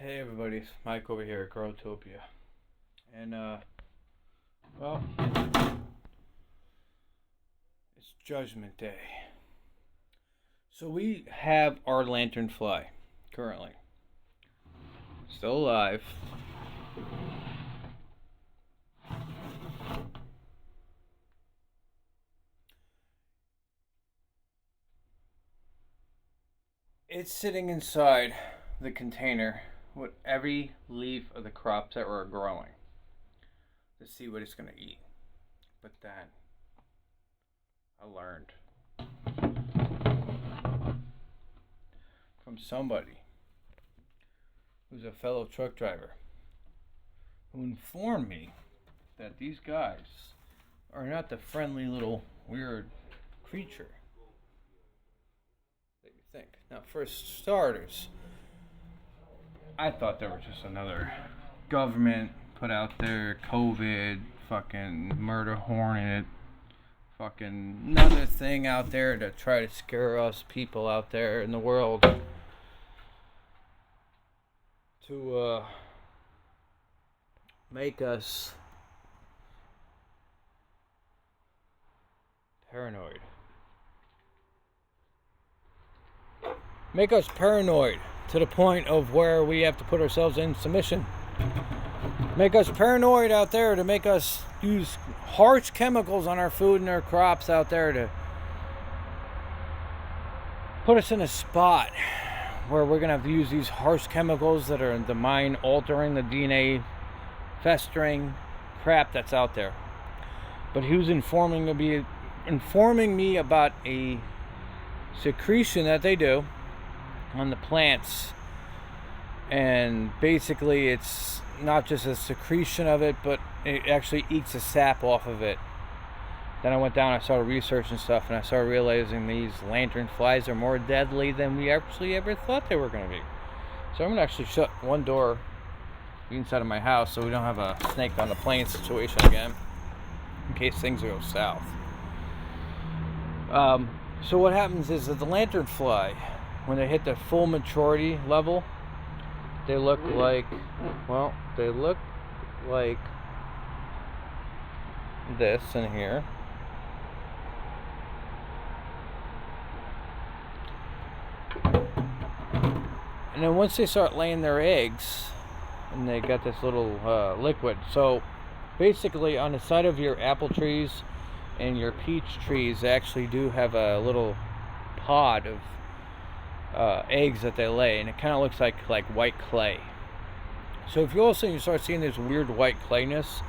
Hey everybody, it's Mike over here at Growtopia. And well, it's Judgment Day. So we have our lanternfly currently. Still alive. It's sitting inside the container with every leaf of the crops that were growing to see what it's going to eat. But then I learned from somebody who's a fellow truck driver who informed me that these guys are not the friendly little weird creature that you think. Now, for starters, I thought they were just another government put out there COVID fucking murder hornet, fucking another thing out there to try to scare us people out there in the world to make us paranoid. Make us paranoid to the point of where we have to put ourselves in submission. Make us paranoid out there to make us use harsh chemicals on our food and our crops out there to put us in a spot where we're going to have to use these harsh chemicals that are the mind altering, the DNA festering crap that's out there. But he was informing me about a secretion that they do on the plants, and basically it's not just a secretion of it, but it actually eats the sap off of it. Then I went down, I started researching stuff, and I started realizing these lantern flies are more deadly than we actually ever thought they were going to be. So I'm going to actually shut one door inside of my house so we don't have a snake on the plane situation again, in case things go south. So what happens is that the lantern fly, when they hit the full maturity level, they look like this in here. And then once they start laying their eggs, and they got this little liquid. So basically on the side of your apple trees and your peach trees, they actually do have a little pod of eggs that they lay, and it kind of looks like white clay. So if you all of a sudden you start seeing this weird white clayness,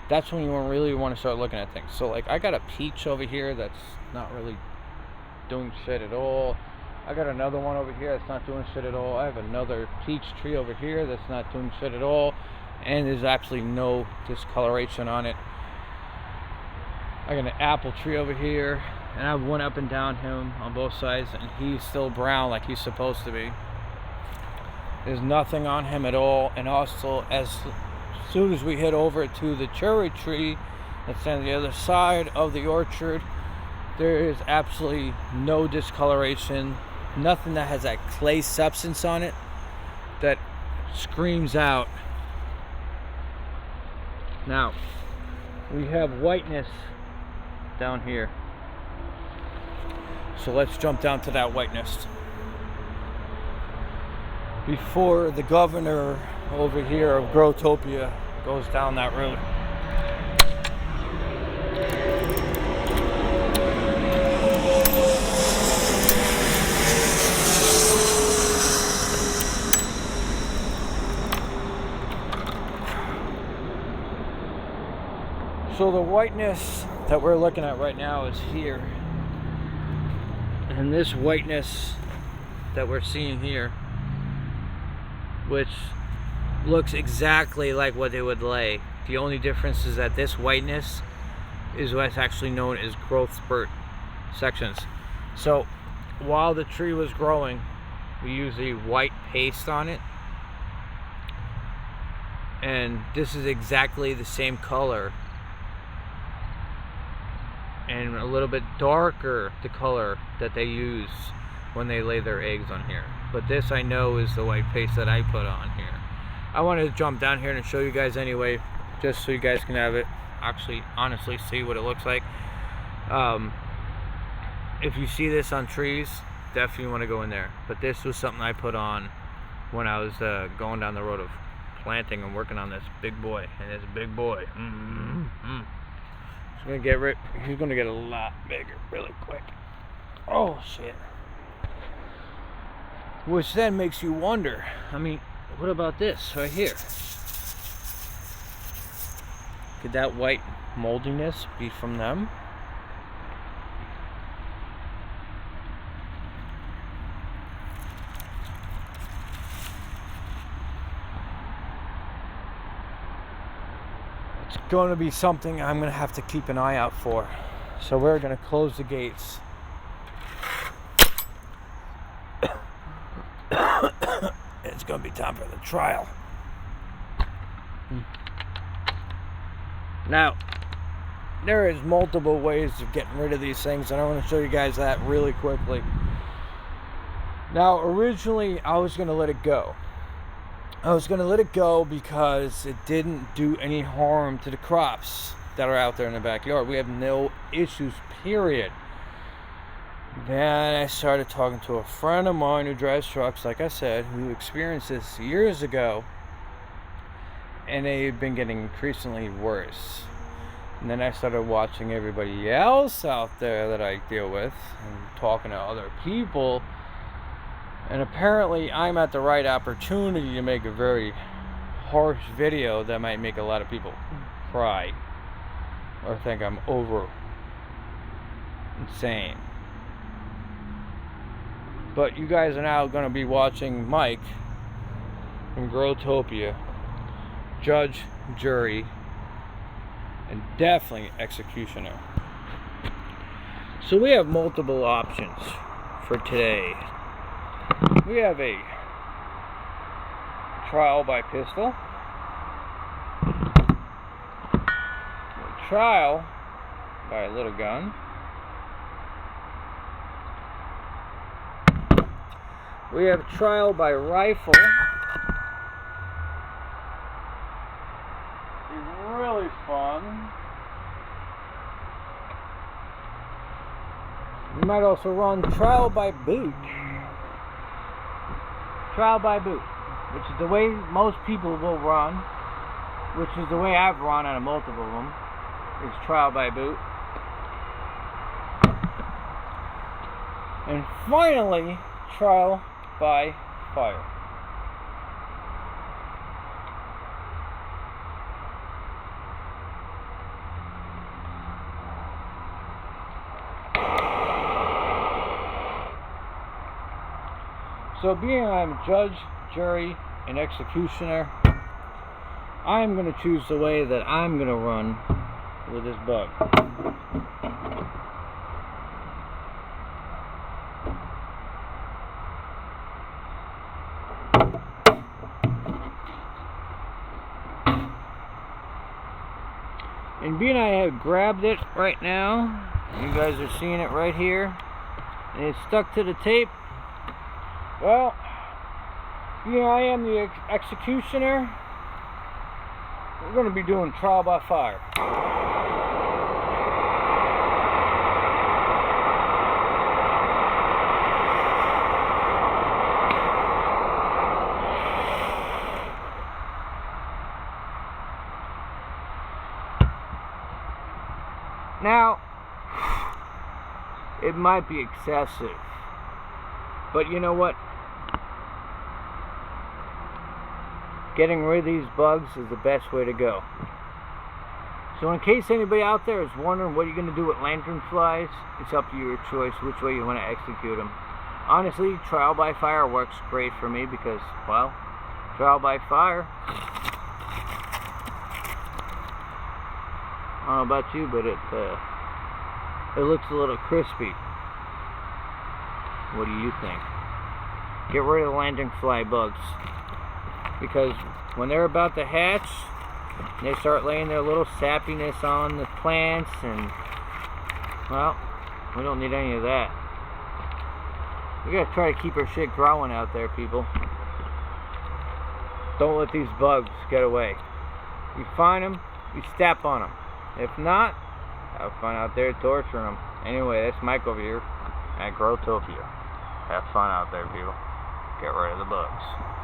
that's when you really want to start looking at things. So like I got a peach over here that's not really doing shit at all. I got another one over here that's not doing shit at all. I have another peach tree over here that's not doing shit at all, and there's actually no discoloration on it. I got an apple tree over here, and I have one up and down him on both sides, and he's still brown like he's supposed to be. There's nothing on him at all. And also, as soon as we head over to the cherry tree that's on the other side of the orchard, there is absolutely no discoloration, nothing that has that clay substance on it that screams out. Now, we have whiteness down here. So let's jump down to that whiteness before the governor over here of Growtopia goes down that road. So the whiteness that we're looking at right now is here. And this whiteness that we're seeing here, which looks exactly like what they would lay. The only difference is that this whiteness is what's actually known as growth spurt sections. So while the tree was growing, we used a white paste on it, and this is exactly the same color, and a little bit darker the color that they use when they lay their eggs on here. But this I know is the white paste that I put on here. I wanted to jump down here and show you guys anyway, just so you guys can have it, actually honestly see what it looks like. If you see this on trees, definitely want to go in there. But this was something I put on when I was going down the road of planting and working on this big boy. And it's a big boy. He's gonna get a lot bigger really quick. Oh shit. Which then makes you wonder, I mean, what about this right here? Could that white moldiness be from them? It's going to be something I'm going to have to keep an eye out for. So we're going to close the gates. It's going to be time for the trial. Now, there is multiple ways of getting rid of these things, and I want to show you guys that really quickly. Now, originally, I was going to let it go. I was going to let it go because it didn't do any harm to the crops that are out there in the backyard. We have no issues, period. Then I started talking to a friend of mine who drives trucks, like I said, who experienced this years ago, and they've been getting increasingly worse. And then I started watching everybody else out there that I deal with and talking to other people, and apparently I'm at the right opportunity to make a very harsh video that might make a lot of people cry or think I'm over insane. But you guys are now going to be watching Mike from Growtopia, judge, jury, and definitely executioner. So we have multiple options for today. We have a trial by pistol, a trial by a little gun, we have trial by rifle. It's really fun. You might also run trial by boot. Trial by boot, which is the way most people will run, which is the way I've run on a multiple of them, is trial by boot. And finally, trial by fire. So being I'm judge, jury, and executioner, I'm going to choose the way that I'm going to run with this bug. And being I have grabbed it right now, you guys are seeing it right here, and it's stuck to the tape. Well, here I am, the executioner. We're going to be doing trial by fire. Now, it might be excessive, but you know what? Getting rid of these bugs is the best way to go. So in case anybody out there is wondering what you're going to do with lantern flies, it's up to your choice which way you want to execute them. Honestly, trial by fire works great for me because, well, trial by fire. I don't know about you, but it looks a little crispy. What do you think? Get rid of the lantern fly bugs. Because when they're about to hatch, they start laying their little sappiness on the plants, and, well, we don't need any of that. We gotta try to keep our shit growing out there, people. don't let these bugs get away. You find them, you step on them. If not, have fun out there torturing them. Anyway, that's Mike over here at Growtopia. Have fun out there, people. Get rid of the bugs.